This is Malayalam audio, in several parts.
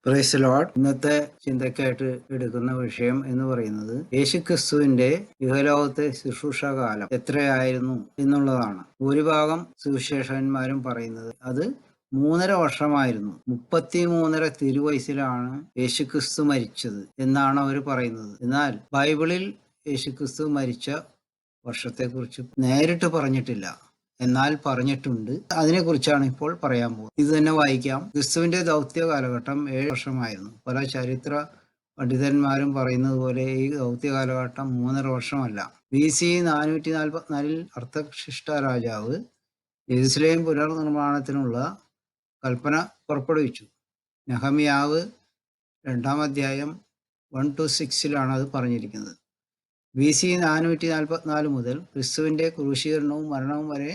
Praise Lord. ഇന്നത്തെ ചിന്തയ്ക്കായിട്ട് എടുക്കുന്ന വിഷയം എന്ന് പറയുന്നത് യേശുക്രിസ്തുവിന്റെ ഇഹലോകത്തെ ശുശ്രൂഷാകാലം എത്രയായിരുന്നു എന്നുള്ളതാണ്. ഭൂരിഭാഗം സുവിശേഷകന്മാരും പറയുന്നത് അത് 3.5 വർഷമായിരുന്നു. 33 തിരുവയസ്സിലാണ് യേശുക്രിസ്തു മരിച്ചത് എന്നാണ് അവർ പറയുന്നത്. എന്നാൽ ബൈബിളിൽ യേശുക്രിസ്തു മരിച്ച വർഷത്തെക്കുറിച്ച് നേരിട്ട് പറഞ്ഞിട്ടില്ല, എന്നാൽ പറഞ്ഞിട്ടുണ്ട്. അതിനെക്കുറിച്ചാണ് ഇപ്പോൾ പറയാൻ പോകുന്നത്. ഇത് തന്നെ വായിക്കാം. ക്രിസ്തുവിന്റെ ദൗത്യ കാലഘട്ടം 7 വർഷമായിരുന്നു. പല ചരിത്ര പണ്ഡിതന്മാരും പറയുന്നത് പോലെ ഈ ദൗത്യ കാലഘട്ടം 3.5 വർഷമല്ല. BC 444 അർത്ഥശിഷ്ട രാജാവ് യെരുശലേം പുനർനിർമ്മാണത്തിനുള്ള കൽപ്പന പുറപ്പെടുവിച്ചു. നെഹമ്യാവ് 2-ാം അധ്യായം 1-6 അത് പറഞ്ഞിരിക്കുന്നത്. BC 444 മുതൽ ക്രിസ്തുവിന്റെ ക്രൂശീകരണവും മരണവും വരെ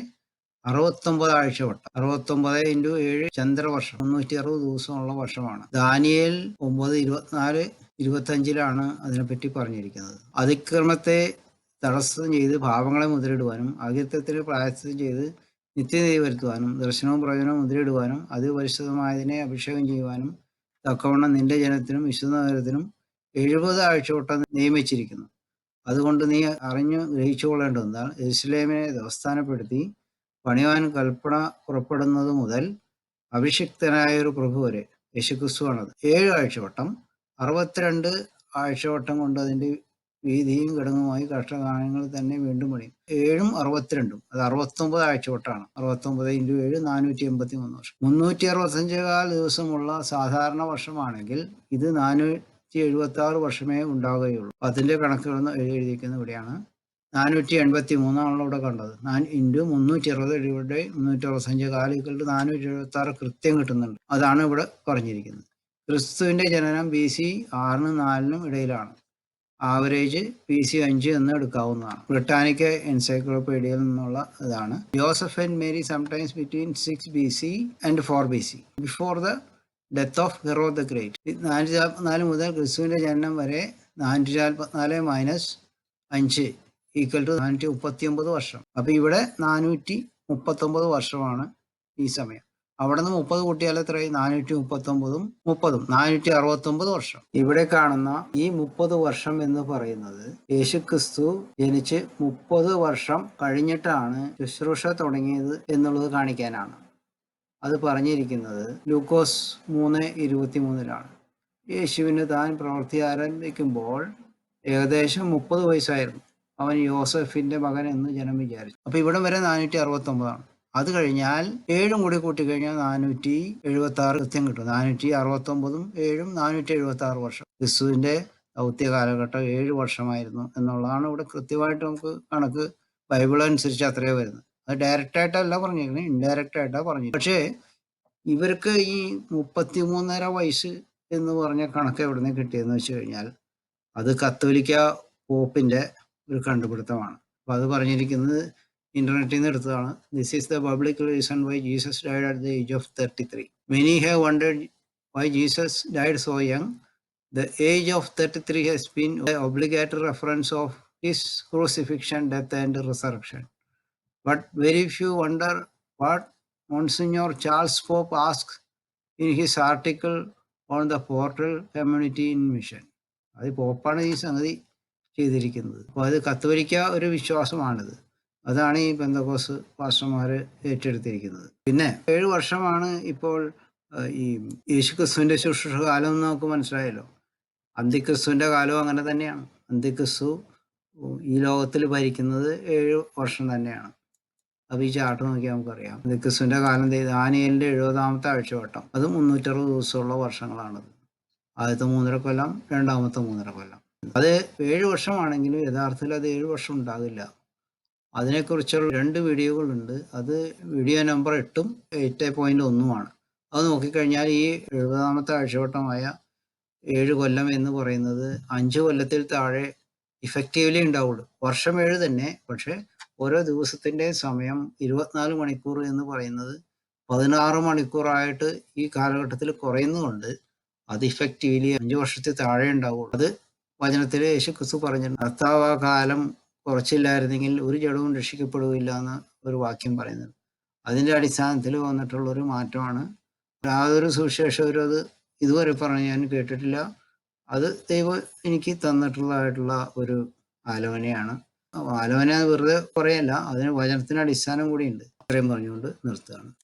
69 ആഴ്ചവട്ടം. 69 × 7 ചന്ദ്രവർഷം, 360 ദിവസമുള്ള വർഷമാണ്. ദാനിയേൽ 9:24-25 അതിനെപ്പറ്റി പറഞ്ഞിരിക്കുന്നത്. അതിക്രമത്തെ തടസ്സം ചെയ്ത് പാപങ്ങളെ മുദ്രയിടുവാനും അകൃത്യത്തിന് പ്രായശ്ചിത്തം ചെയ്ത് നിത്യനീതി വരുത്തുവാനും ദർശനവും പ്രവചനവും മുദ്രയിടുവാനും അതിപരിശുദ്ധമായതിനെ അഭിഷേകം ചെയ്യുവാനും തക്കവണ്ണം നിന്റെ ജനത്തിനും വിശുദ്ധ നഗരത്തിനും 70 ആഴ്ചവട്ടം നിയമിച്ചിരിക്കുന്നു. അതുകൊണ്ട് നീ അറിഞ്ഞു ഗ്രഹിച്ചുകൊള്ളേണ്ടതെന്നാൽ യെരുശലേമിനെ ദേവസ്ഥാനപ്പെടുത്തി പണിവാൻ കൽപ്പന പുറപ്പെടുന്നത് മുതൽ അഭിഷിക്തനായ ഒരു പ്രഭു വരെ യേശുക്രിസ്തുവാണത്. 7 ആഴ്ചവട്ടം, 62 ആഴ്ചവട്ടം കൊണ്ട് അതിന്റെ വീതിയും ഘടകവുമായി കഷ്ടകാലങ്ങൾ തന്നെ വീണ്ടും പണിയും. 7ഉം 62ഉം അത് 69 ആഴ്ചവട്ടമാണ്. 69 × 7 483 വർഷം. 365 ദിവസമുള്ള സാധാരണ വർഷമാണെങ്കിൽ ഇത് 476 വർഷമേ ഉണ്ടാവുകയുള്ളൂ. അതിന്റെ കണക്കുകളൊന്നും എഴുതിയിരിക്കുന്നത് ഇവിടെയാണ്. 483 ഇവിടെ കണ്ടത്. 360 365 കാലികളുടെ 476 കൃത്യം കിട്ടുന്നുണ്ട്. അതാണ് ഇവിടെ പറഞ്ഞിരിക്കുന്നത്. ക്രിസ്തുവിന്റെ ജനനം BC 6-നും 4-നും ഇടയിലാണ്. ആവറേജ് BC 5 എന്ന് എടുക്കാവുന്നതാണ്. ബ്രിട്ടാനിക്ക എൻസൈക്ലോപീഡിയയിൽ നിന്നുള്ള ഇതാണ്. Joseph and Mary sometimes between 6 BC and 4 BC before the death of Herod the great. 444 മുതൽ ക്രിസ്തുവിന്റെ ജനനം വരെ 444 - 5 = 439 വർഷം. അപ്പൊ ഇവിടെ 439 വർഷമാണ് ഈ സമയം. അവിടെ നിന്ന് 30 കൂട്ടിയാൽ എത്രയായി? 439-ഉം 30-ഉം 469 വർഷം. ഇവിടെ കാണുന്ന ഈ 30 വർഷം എന്ന് പറയുന്നത് യേശുക്രിസ്തു ജനിച്ച് 30 വർഷം കഴിഞ്ഞിട്ടാണ് ശുശ്രൂഷ തുടങ്ങിയത് എന്നുള്ളത് കാണിക്കാനാണ്. അത് പറഞ്ഞിരിക്കുന്നത് ലൂക്കോസ് 3:23 യേശുവിന് താൻ പ്രവൃത്തി ആരംഭിക്കുമ്പോൾ ഏകദേശം 30 വയസ്സായിരുന്നു. അവൻ യോസഫിന്റെ മകൻ എന്ന് ജനം വിചാരിച്ചു. അപ്പൊ ഇവിടം വരെ 469 അത് കഴിഞ്ഞാൽ 7ഉം കൂടി കൂട്ടിക്കഴിഞ്ഞാൽ 476 കൃത്യം കിട്ടും. 469-ഉം 7-ഉം 476 വർഷം. ക്രിസ്തുവിന്റെ ദൗത്യ കാലഘട്ടം 7 വർഷമായിരുന്നു എന്നുള്ളതാണ് ഇവിടെ കൃത്യമായിട്ട് നമുക്ക് കണക്ക് ബൈബിൾ അനുസരിച്ച് അത്രേ വരുന്നത്. അത് ഡയറക്റ്റ് ആയിട്ടല്ല പറഞ്ഞിരിക്കുന്നത്, ഇൻഡയറക്റ്റ് ആയിട്ടാണ് പറഞ്ഞിരിക്കുന്നത്. പക്ഷേ ഇവർക്ക് ഈ 33.5 വയസ്സ് എന്ന് പറഞ്ഞ കണക്ക് എവിടെ നിന്ന് കിട്ടിയെന്ന് വെച്ച് കഴിഞ്ഞാൽ അത് കത്തോലിക്ക പോപ്പിന്റെ ഒരു കണ്ടുപിടുത്തമാണ്. അപ്പൊ അത് പറഞ്ഞിരിക്കുന്നത് ഇന്റർനെറ്റിൽ നിന്ന് എടുത്തതാണ്. This is the biblical reason why Jesus died at the age of 33. Many have wondered why Jesus died so young. The age of 33 has been the obligatory reference of his crucifixion, death and resurrection. But very few wonder what Monsignor Charles Pope asks in his article on the Portal Community in Mission. അത് പോപ്പാണ് ഈ സംഗതി ചെയ്തിരിക്കുന്നത്. അപ്പോൾ അത് കത്തോലിക്ക ഒരു വിശ്വാസമാണിത്. അതാണ് ഈ പെന്തക്കോസ് പാസ്റ്റർമാര് ഏറ്റെടുത്തിരിക്കുന്നത്. പിന്നെ 7 വർഷമാണ് ഇപ്പോൾ ഈ യേശുക്രിസ്തുവിന്റെ ശുശ്രൂഷ കാലം എന്ന് നമുക്ക് മനസ്സിലായല്ലോ. അന്തിക്രിസ്തുവിന്റെ കാലവും അങ്ങനെ തന്നെയാണ്. അന്തിക്രിസ്തു ഈ ലോകത്തിൽ ഭരിക്കുന്നത് 7 വർഷം തന്നെയാണ്. അപ്പൊ ഈ ചാർട്ട് നോക്കിയാൽ നമുക്കറിയാം. ക്രിസ്തുവിന്റെ കാലം ദാനിയേലിന്റെ 70-ാമത്തെ ആഴ്ചവട്ടം, അത് 360 ദിവസമുള്ള വർഷങ്ങളാണത്. ആദ്യത്തെ 3.5 കൊല്ലം, രണ്ടാമത്തെ 3.5 കൊല്ലം. അത് 7 വർഷമാണെങ്കിലും യഥാർത്ഥത്തിൽ അത് 7 വർഷം ഉണ്ടാകില്ല. അതിനെക്കുറിച്ചുള്ള 2 വീഡിയോകളുണ്ട്. അത് വീഡിയോ നമ്പർ 8-ഉം 8.1-ഉമാണ്. അത് നോക്കിക്കഴിഞ്ഞാൽ ഈ 70-ാമത്തെ ആഴ്ചവട്ടമായ 7 കൊല്ലം എന്ന് പറയുന്നത് 5 കൊല്ലത്തിൽ താഴെ ഇഫക്റ്റീവ്ലി ഉണ്ടാവുള്ളൂ. വർഷം 7 തന്നെ, പക്ഷെ ഓരോ ദിവസത്തിന്റെ സമയം 24 മണിക്കൂർ എന്ന് പറയുന്നത് 16 മണിക്കൂറായിട്ട് ഈ കാലഘട്ടത്തിൽ കുറയുന്നതുകൊണ്ട് അത് ഇഫക്റ്റീവ്ലി 5 വർഷത്തിൽ താഴെ ഉണ്ടാവുള്ളൂ. അത് വചനത്തിൽ യേശുക്രിസ്തു പറഞ്ഞിട്ടുണ്ട്. കർത്താവ് ആ കാലം കുറച്ചില്ലായിരുന്നെങ്കിൽ ഒരു ജഡവും രക്ഷിക്കപ്പെടുകയില്ല എന്ന് ഒരു വാക്യം പറയുന്നുണ്ട്. അതിന്റെ അടിസ്ഥാനത്തിൽ വന്നിട്ടുള്ള ഒരു മാറ്റമാണ്. യാതൊരു സുവിശേഷകരും അത് ഇതുവരെ പറഞ്ഞ് ഞാൻ കേട്ടിട്ടില്ല. അത് ദൈവം എനിക്ക് തന്നിട്ടുള്ളതായിട്ടുള്ള ഒരു ആലോചനയാണ്. ആലോചന വെറുതെ പറയല്ല, അതിന് വചനത്തിന് അടിസ്ഥാനം കൂടിയുണ്ട്. ഇത്രയും പറഞ്ഞുകൊണ്ട് നിർത്തുകയാണ്.